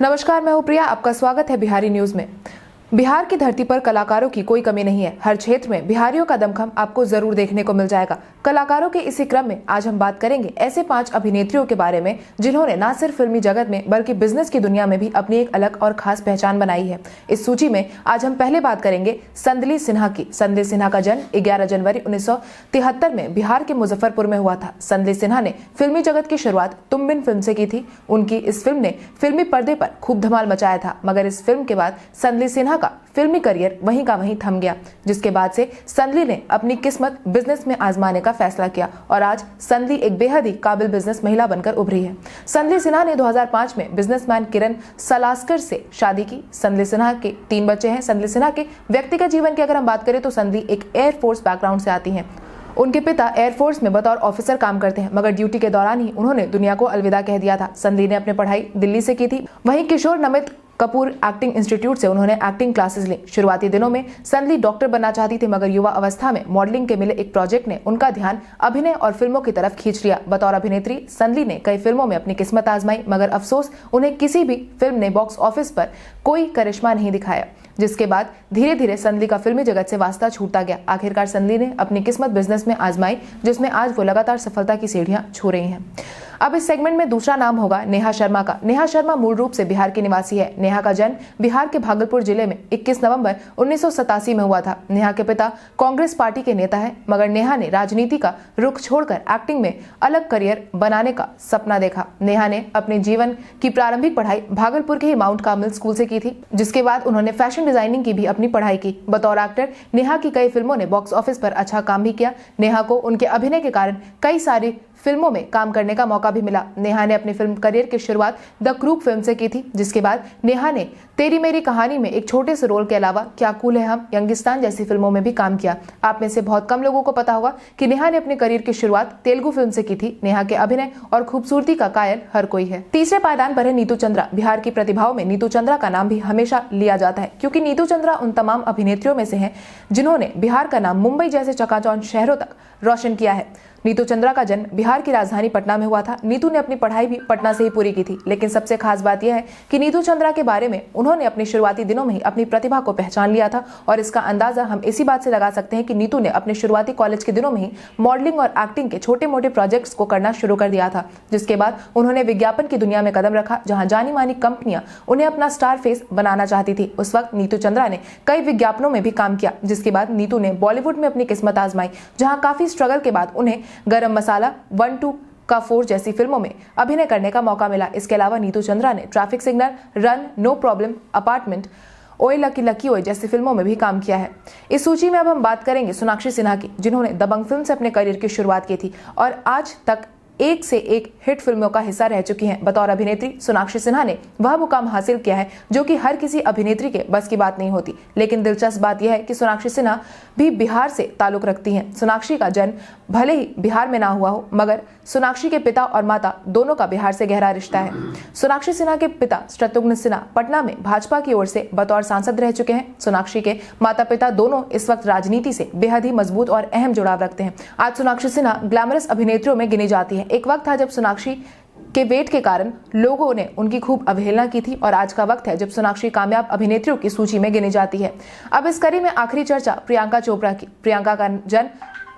नमस्कार, मैं हूं प्रिया। आपका स्वागत है बिहारी न्यूज में। बिहार की धरती पर कलाकारों की कोई कमी नहीं है। हर क्षेत्र में बिहारियों का दमखम आपको जरूर देखने को मिल जाएगा। कलाकारों के इसी क्रम में आज हम बात करेंगे ऐसे 5 अभिनेत्रियों के बारे में जिन्होंने न सिर्फ फिल्मी जगत में बल्कि बिजनेस की दुनिया में भी अपनी एक अलग और खास पहचान बनाई है। इस सूची में आज हम पहले बात करेंगे संदली सिन्हा की। संदली सिन्हा का जन्म 11 जनवरी 1973 में बिहार के मुजफ्फरपुर में हुआ था। संदली सिन्हा ने फिल्मी जगत की शुरुआत तुम बिन फिल्म से की थी। उनकी इस फिल्म ने फिल्मी पर्दे पर खूब धमाल मचाया था, मगर इस फिल्म के बाद संदली सिन्हा का फिल्मी करियर वहीं का वहीं थम गया, जिसके बाद से संदली ने अपनी किस्मत बिजनेस में आजमाने का फैसला किया और आज संदली एक बेहद ही काबिल बिजनेस महिला बनकर उभरी है। संदली सिन्हा ने 2005 में बिजनेसमैन किरण सलास्कर से शादी की। संदली सिन्हा के 3 बच्चे हैं। संदली सिन्हा के व्यक्तिगत जीवन की अगर हम बात करें तो संदली एक एयरफोर्स बैकग्राउंड से आती हैं। उनके पिता एयरफोर्स में बतौर ऑफिसर काम करते हैं, मगर ड्यूटी के दौरान ही उन्होंने दुनिया को अलविदा कह दिया था। संदली ने अपनी पढ़ाई दिल्ली से की थी। वहीं किशोर नमित कपूर एक्टिंग इंस्टीट्यूट से उन्होंने एक्टिंग क्लासेस ली। शुरुआती दिनों में संदली डॉक्टर बनना चाहती थी, मगर युवा अवस्था में मॉडलिंग के मिले एक प्रोजेक्ट ने उनका ध्यान अभिनय और फिल्मों की तरफ खींच लिया। बतौर अभिनेत्री संदली ने कई फिल्मों में अपनी किस्मत आजमाई, मगर अफसोस उन्हें किसी भी फिल्म ने बॉक्स ऑफिस पर कोई करिश्मा नहीं दिखाया, जिसके बाद धीरे धीरे संदली का फिल्मी जगत से वास्ता छूटता गया। आखिरकार संदली ने अपनी किस्मत बिजनेस में आजमाई, जिसमें आज वो लगातार सफलता की सीढ़ियां छू रही हैं। अब इस सेगमेंट में दूसरा नाम होगा नेहा शर्मा का। नेहा शर्मा मूल रूप से बिहार की निवासी है। नेहा का जन्म बिहार के भागलपुर जिले में 21 नवंबर 1987 में हुआ था। नेहा के पिता कांग्रेस पार्टी के नेता हैं, मगर नेहा ने राजनीति का रुख छोड़कर एक्टिंग में अलग करियर बनाने का सपना देखा। नेहा ने अपने जीवन की प्रारंभिक पढ़ाई भागलपुर के ही माउंट कार्मेल स्कूल से की थी, जिसके बाद उन्होंने फैशन डिजाइनिंग की भी अपनी पढ़ाई की। बतौर एक्टर नेहा की कई फिल्मों ने बॉक्स ऑफिस पर अच्छा काम भी किया। नेहा को उनके अभिनय के कारण कई सारी फिल्मों में काम करने का मौका भी मिला। नेहा ने अपनी फिल्म करियर की शुरुआत द क्रूप फिल्म से की थी, जिसके बाद नेहा ने तेरी मेरी कहानी में एक छोटे से रोल के अलावा क्या कूल है हम, यंगिस्तान जैसी फिल्मों में भी काम किया। आप में से बहुत कम लोगों को पता होगा कि नेहा ने अपने करियर की शुरुआत तेलुगु फिल्म से की थी। नेहा के अभिनय और खूबसूरती का कायल हर कोई है। तीसरे पायदान पर है नीतू चंद्रा। बिहार की प्रतिभाओं में नीतू चंद्रा का नाम भी हमेशा लिया जाता है, क्योंकि नीतू चंद्रा उन तमाम अभिनेत्रियों में से है जिन्होंने बिहार का नाम मुंबई जैसे चकाचौंध शहरों तक रोशन किया है। नीतू चंद्रा का जन्म बिहार की राजधानी पटना में हुआ था। नीतू ने अपनी पढ़ाई भी पटना से ही पूरी की थी, लेकिन सबसे खास बात यह है कि नीतू चंद्रा के बारे में उन्होंने अपने शुरुआती दिनों में ही अपनी प्रतिभा को पहचान लिया था, और इसका अंदाजा हम इसी बात से लगा सकते हैं कि नीतू ने अपने शुरुआती कॉलेज के दिनों में ही मॉडलिंग और एक्टिंग के छोटे मोटे प्रोजेक्ट्स को करना शुरू कर दिया था, जिसके बाद उन्होंने विज्ञापन की दुनिया में कदम रखा, जहां जानी मानी कंपनियां उन्हें अपना स्टार फेस बनाना चाहती थी। उस वक्त नीतू चंद्रा ने कई विज्ञापनों में भी काम किया, जिसके बाद नीतू ने बॉलीवुड में अपनी किस्मत आजमाई, जहां काफी स्ट्रगल के बाद उन्हें गरम मसाला 1, 2 का 4 जैसी फिल्मों में अभिनय करने का मौका मिला। इसके अलावा नीतू चंद्रा ने traffic signal, run, no problem, apartment, Oye lucky lucky Oye जैसी फिल्मों में भी काम किया है। इस सूची में अब हम बात करेंगे सोनाक्षी सिन्हा की, जिन्होंने दबंग फिल्म से अपने करियर की शुरुआत की थी और आज तक एक से एक हिट फिल्मों का हिस्सा रह चुकी हैं। बतौर अभिनेत्री सोनाक्षी सिन्हा ने वह मुकाम हासिल किया है जो कि हर किसी अभिनेत्री के बस की बात नहीं होती। लेकिन दिलचस्प बात यह है कि सोनाक्षी सिन्हा भी बिहार से ताल्लुक रखती हैं। सोनाक्षी का जन्म भले ही बिहार में ना हुआ हो, मगर सोनाक्षी के पिता और माता दोनों का बिहार से गहरा रिश्ता है। सोनाक्षी सिन्हा के पिता शत्रुघ्न सिन्हा पटना में भाजपा की ओर से बतौर सांसद रह चुके हैं। सोनाक्षी के माता पिता दोनों इस वक्त राजनीति से बेहद ही मजबूत और अहम जुड़ाव रखते हैं। आज सोनाक्षी सिन्हा ग्लैमरस अभिनेत्रियों में गिनी जाती है। एक वक्त था जब सोनाक्षी के वेट के कारण लोगों ने उनकी खूब अवहेलना की थी, और आज का वक्त है जब सोनाक्षी कामयाब अभिनेत्रियों की सूची में गिनी जाती है। अब इस कड़ी में आखिरी चर्चा प्रियंका चोपड़ा की। प्रियंका का जन्म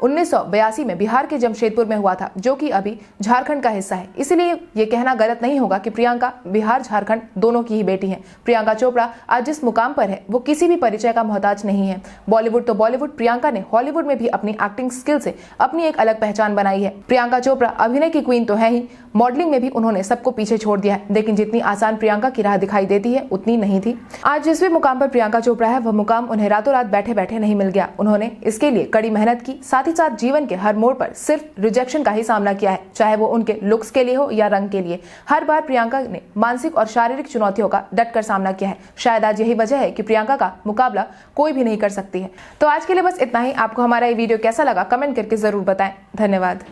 1982 में बिहार के जमशेदपुर में हुआ था, जो कि अभी झारखंड का हिस्सा है। इसलिए ये कहना गलत नहीं होगा कि प्रियंका बिहार झारखंड दोनों की ही बेटी है। प्रियंका चोपड़ा आज जिस मुकाम पर है वो किसी भी परिचय का मोहताज नहीं है। बॉलीवुड तो बॉलीवुड, प्रियंका ने हॉलीवुड में भी अपनी एक्टिंग स्किल से अपनी एक अलग पहचान बनाई है। प्रियंका चोपड़ा अभिनय की क्वीन तो है ही, मॉडलिंग में भी उन्होंने सबको पीछे छोड़ दिया है, लेकिन जितनी आसान प्रियंका की राह दिखाई देती है उतनी नहीं थी। आज जिस भी मुकाम पर प्रियंका चोपड़ा है, वह मुकाम उन्हें रातों रात बैठे बैठे नहीं मिल गया। उन्होंने इसके लिए कड़ी मेहनत की, साथ ही साथ जीवन के हर मोड़ पर सिर्फ रिजेक्शन का ही सामना किया है, चाहे वो उनके लुक्स के लिए हो या रंग के लिए। हर बार प्रियंका ने मानसिक और शारीरिक चुनौतियों का डट कर सामना किया है। शायद आज यही वजह है कि प्रियंका का मुकाबला कोई भी नहीं कर सकती है। तो आज के लिए बस इतना ही। आपको हमारा ये वीडियो कैसा लगा कमेंट करके जरूर बताएं। धन्यवाद।